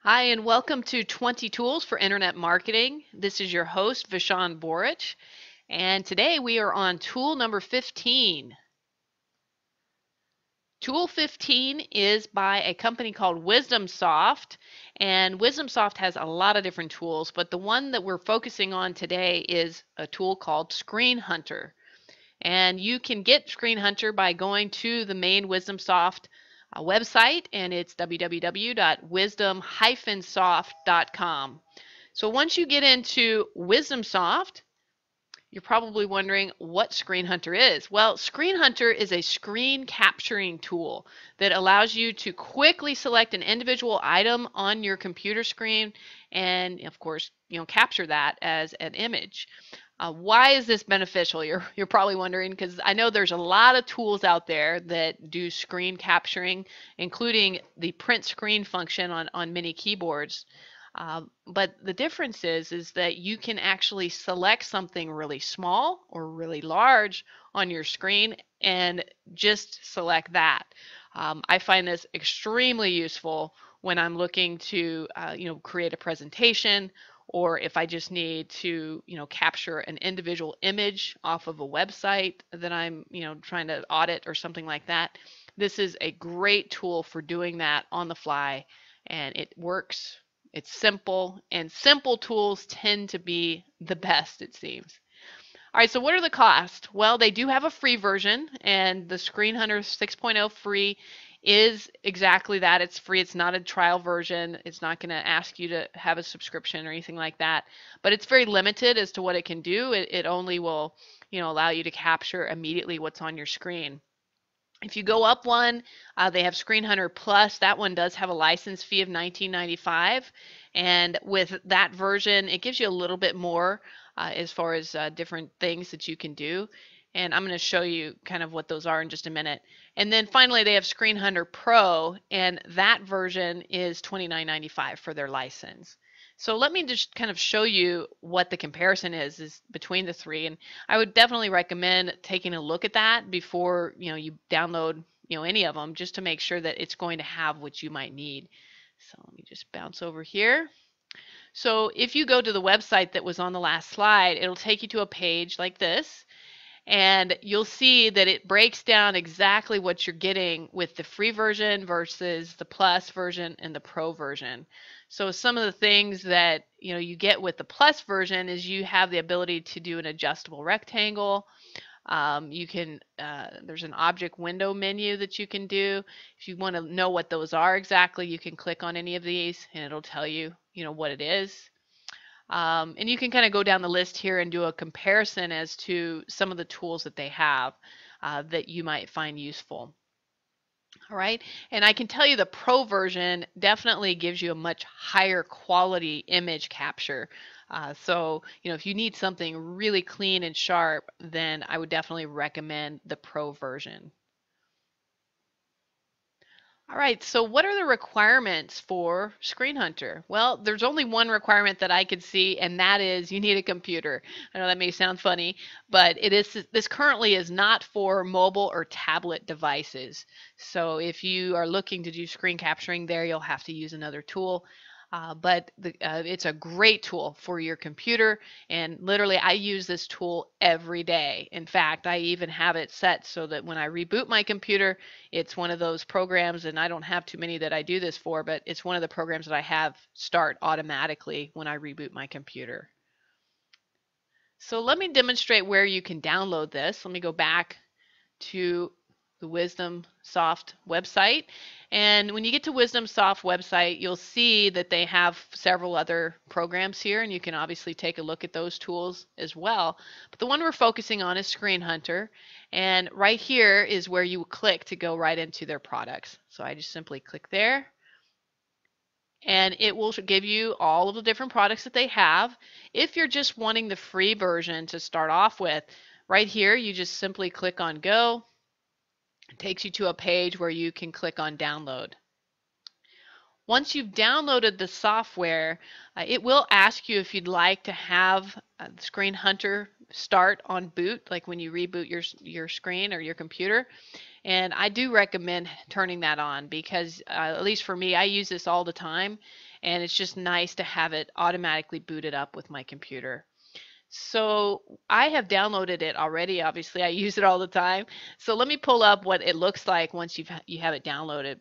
Hi, and welcome to 20 Tools for Internet Marketing. This is your host, Vashon Borich, and today we are on tool number 15. Tool 15 is by a company called WisdomSoft, and WisdomSoft has a lot of different tools, but the one that we're focusing on today is a tool called ScreenHunter. And you can get ScreenHunter by going to the main WisdomSoft website, and it's www.wisdom-soft.com. So once you get into WisdomSoft, you're probably wondering what ScreenHunter is. Well, ScreenHunter is a screen capturing tool that allows you to quickly select an individual item on your computer screen and, of course, capture that as an image. Why is this beneficial? You're probably wondering, because I know there's a lot of tools out there that do screen capturing, including the print screen function on many keyboards. But the difference is that you can actually select something really small or really large on your screen and just select that. I find this extremely useful when I'm looking to create a presentation, or if I just need to capture an individual image off of a website that I'm trying to audit or something like that. This is a great tool for doing that on the fly, and it works. It's simple, and simple tools tend to be the best, it seems. All right, so what are the costs? Well, they do have a free version, and the ScreenHunter 6.0 free is exactly that. It's free. It's not a trial version. It's not going to ask you to have a subscription or anything like that. But it's very limited as to what it can do. It only will, allow you to capture immediately what's on your screen. If you go up one, they have ScreenHunter Plus. That one does have a license fee of $19.95, and with that version, it gives you a little bit more as far as different things that you can do. And I'm going to show you kind of what those are in just a minute. And then finally, they have ScreenHunter Pro, and that version is $29.95 for their license. So let me just kind of show you what the comparison is between the three. And I would definitely recommend taking a look at that before you download any of them, just to make sure that it's going to have what you might need. So let me just bounce over here. So if you go to the website that was on the last slide, it'll take you to a page like this, and you'll see that it breaks down exactly what you're getting with the free version versus the plus version and the pro version. So some of the things that you get with the plus version is you have the ability to do an adjustable rectangle. You can there's an object window menu that you can do. If you want to know what those are exactly, you can click on any of these and it'll tell you what it is. And you can kind of go down the list here and do a comparison as to some of the tools that they have that you might find useful. All right, and I can tell you the Pro version definitely gives you a much higher quality image capture. So, if you need something really clean and sharp, then I would definitely recommend the Pro version. All right, so what are the requirements for ScreenHunter? Well, there's only one requirement that I could see, and that is you need a computer. I know that may sound funny, but this currently is not for mobile or tablet devices. So if you are looking to do screen capturing there, you'll have to use another tool. But it's a great tool for your computer, and literally I use this tool every day. In fact, I even have it set so that when I reboot my computer, it's one of those programs, and I don't have too many that I do this for, but it's one of the programs that I have start automatically when I reboot my computer. So let me demonstrate where you can download this. Let me go back to the WisdomSoft website. And when you get to WisdomSoft website, you'll see that they have several other programs here, and you can obviously take a look at those tools as well. But the one we're focusing on is ScreenHunter, and right here is where you click to go right into their products. So I just simply click there, and it will give you all of the different products that they have. If you're just wanting the free version to start off with, right here you just simply click on Go. It takes you to a page where you can click on download. Once you've downloaded the software, it will ask you if you'd like to have ScreenHunter start on boot, like when you reboot your screen or your computer. And I do recommend turning that on because, at least for me, I use this all the time, and it's just nice to have it automatically booted up with my computer. So I have downloaded it already. Obviously, I use it all the time. So let me pull up what it looks like once you have it downloaded.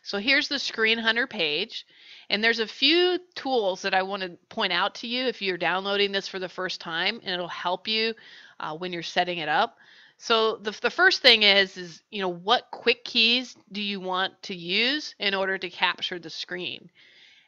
So here's the ScreenHunter page, and there's a few tools that I want to point out to you if you're downloading this for the first time, and it'll help you when you're setting it up. So the first thing is what quick keys do you want to use in order to capture the screen?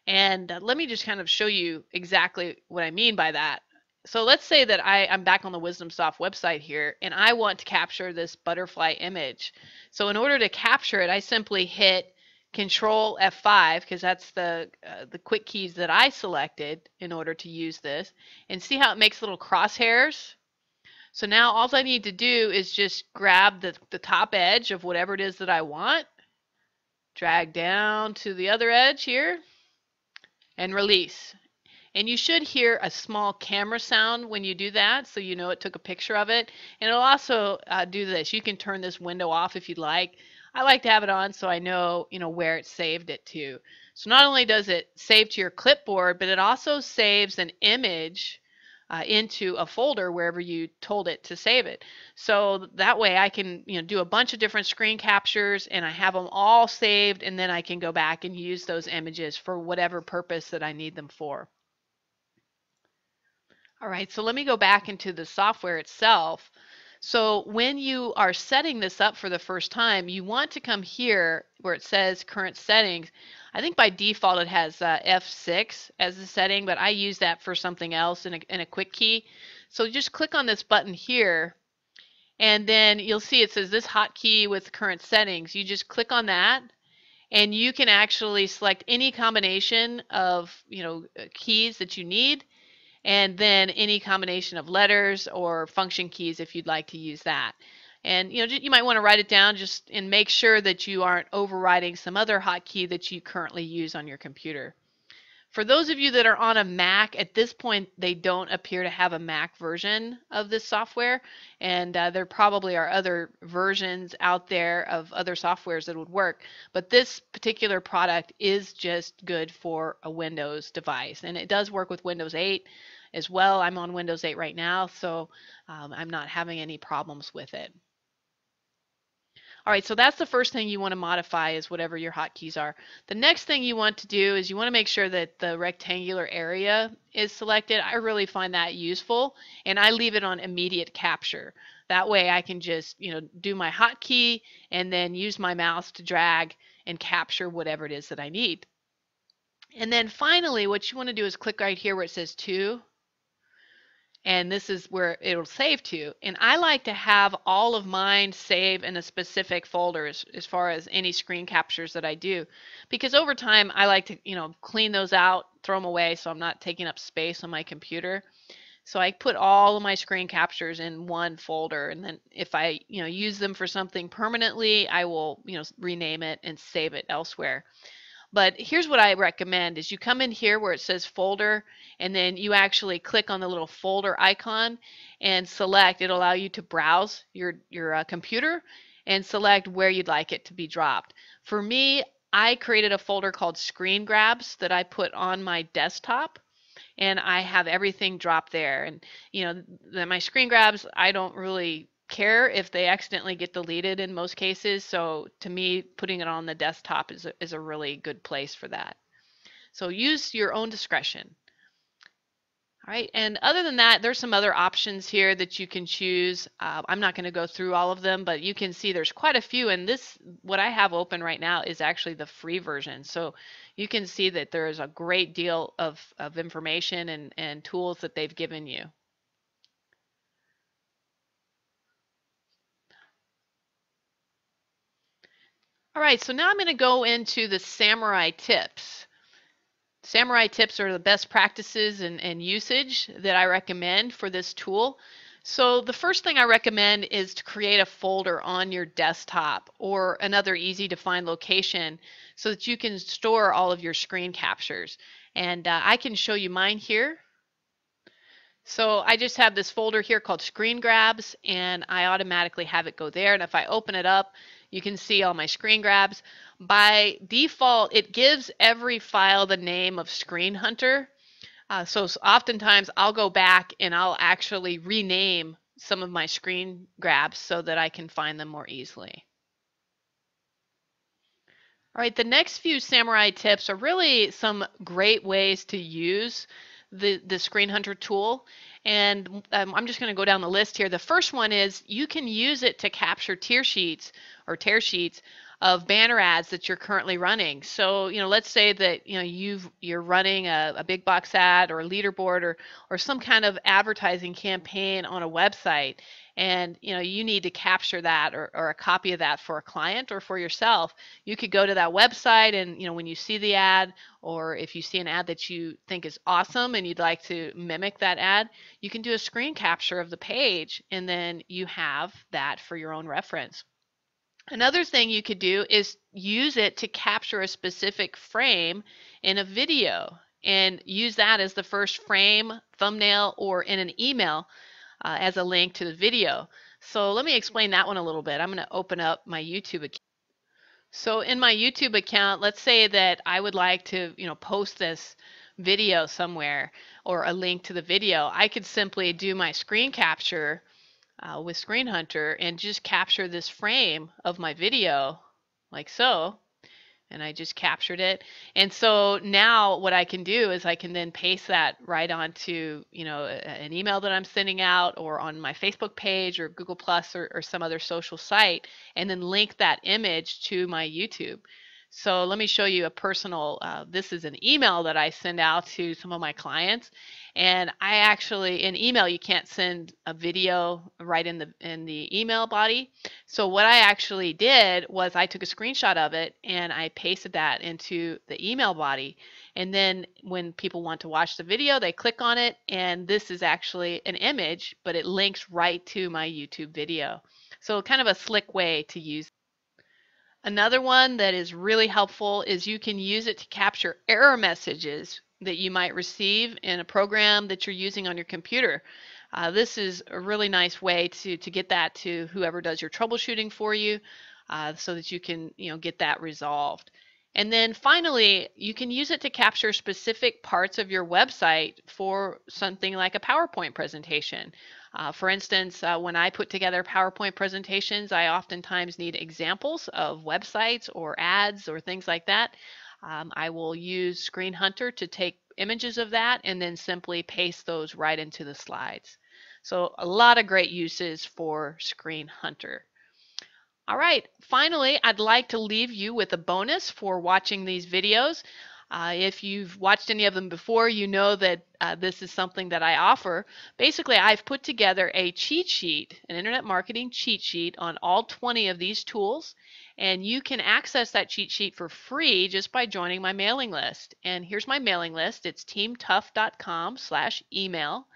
And let me just kind of show you exactly what I mean by that. So let's say that I'm back on the WisdomSoft website here, and I want to capture this butterfly image. So in order to capture it, I simply hit Control F5 because that's the quick keys that I selected in order to use this. And see how it makes little crosshairs? So now all I need to do is just grab the top edge of whatever it is that I want, drag down to the other edge here, and release. And you should hear a small camera sound when you do that, so you know it took a picture of it. And it'll also do this. You can turn this window off if you'd like. I like to have it on so I know, where it saved it to. So not only does it save to your clipboard, but it also saves an image into a folder wherever you told it to save it. So that way I can do a bunch of different screen captures, and I have them all saved, and then I can go back and use those images for whatever purpose that I need them for. All right, so let me go back into the software itself. So when you are setting this up for the first time, you want to come here where it says current settings. I think by default it has F6 as the setting, but I use that for something else in a quick key. So just click on this button here, and then you'll see it says this hotkey with current settings. You just click on that, and you can actually select any combination of keys that you need, and then any combination of letters or function keys if you'd like to use that. And you might want to write it down just and make sure that you aren't overriding some other hotkey that you currently use on your computer. For those of you that are on a Mac, at this point they don't appear to have a Mac version of this software, and there probably are other versions out there of other softwares that would work, but this particular product is just good for a Windows device, and it does work with Windows 8 as well. I'm on Windows 8 right now, so I'm not having any problems with it. All right, so that's the first thing you want to modify, is whatever your hotkeys are. The next thing you want to do is you want to make sure that the rectangular area is selected. I really find that useful, and I leave it on immediate capture. That way I can just do my hotkey and then use my mouse to drag and capture whatever it is that I need. And then finally what you want to do is click right here where it says to, and this is where it'll save to. And I like to have all of mine save in a specific folder as far as any screen captures that I do, because over time I like to clean those out, throw them away, so I'm not taking up space on my computer. So I put all of my screen captures in one folder, and then if I use them for something permanently, I will rename it and save it elsewhere. But here's what I recommend is you come in here where it says folder, and then you actually click on the little folder icon and select. It'll allow you to browse your computer and select where you'd like it to be dropped. For me, I created a folder called Screen Grabs that I put on my desktop, and I have everything dropped there. And my screen grabs, I don't really care if they accidentally get deleted in most cases. So to me, putting it on the desktop is a really good place for that. So use your own discretion. All right, and other than that, there's some other options here that you can choose. I'm not going to go through all of them, but you can see there's quite a few, and what I have open right now is actually the free version. So you can see that there is a great deal of information and tools that they've given you. All right, so now I'm going to go into the Samurai tips. Samurai tips are the best practices and usage that I recommend for this tool. So the first thing I recommend is to create a folder on your desktop or another easy to find location so that you can store all of your screen captures. And I can show you mine here. So I just have this folder here called Screen Grabs, and I automatically have it go there. And if I open it up, You can see all my screen grabs. By default, it gives every file the name of ScreenHunter. So oftentimes I'll go back and I'll actually rename some of my screen grabs so that I can find them more easily. All right, the next few Samurai tips are really some great ways to use the ScreenHunter tool. And I'm just going to go down the list here. The first one is you can use it to capture tear sheets or tear sheets of banner ads that you're currently running. So, let's say that, you're running a big box ad or a leaderboard or some kind of advertising campaign on a website. And, you need to capture that or a copy of that for a client or for yourself. You could go to that website and, when you see the ad, or if you see an ad that you think is awesome and you'd like to mimic that ad, you can do a screen capture of the page and then you have that for your own reference. Another thing you could do is use it to capture a specific frame in a video and use that as the first frame, thumbnail, or in an email as a link to the video. So let me explain that one a little bit. I'm going to open up my YouTube account. So in my YouTube account, let's say that I would like to, post this video somewhere or a link to the video. I could simply do my screen capture with ScreenHunter and just capture this frame of my video like so. And I just captured it. And so now what I can do is I can then paste that right onto, an email that I'm sending out or on my Facebook page or Google Plus or some other social site, and then link that image to my YouTube. So let me show you a personal, this is an email that I send out to some of my clients. And I actually, in email, you can't send a video right in the email body. So what I actually did was I took a screenshot of it and I pasted that into the email body. And then when people want to watch the video, they click on it, and this is actually an image, but it links right to my YouTube video. So kind of a slick way to use. Another one that is really helpful is you can use it to capture error messages that you might receive in a program that you're using on your computer. This is a really nice way to get that to whoever does your troubleshooting for you so that you can get that resolved. And then finally, you can use it to capture specific parts of your website for something like a PowerPoint presentation. For instance, when I put together PowerPoint presentations, I oftentimes need examples of websites or ads or things like that. I will use ScreenHunter to take images of that and then simply paste those right into the slides. So a lot of great uses for ScreenHunter. All right, finally, I'd like to leave you with a bonus for watching these videos. If you've watched any of them before, you know that this is something that I offer. Basically, I've put together a cheat sheet, an internet marketing cheat sheet on all 20 of these tools, and you can access that cheat sheet for free just by joining my mailing list. And here's my mailing list. It's teamtough.com/email.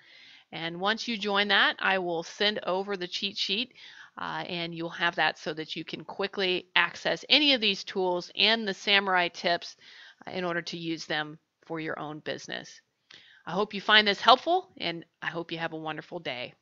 And once you join that, I will send over the cheat sheet. And you'll have that so that you can quickly access any of these tools and the Samurai tips in order to use them for your own business. I hope you find this helpful, and I hope you have a wonderful day.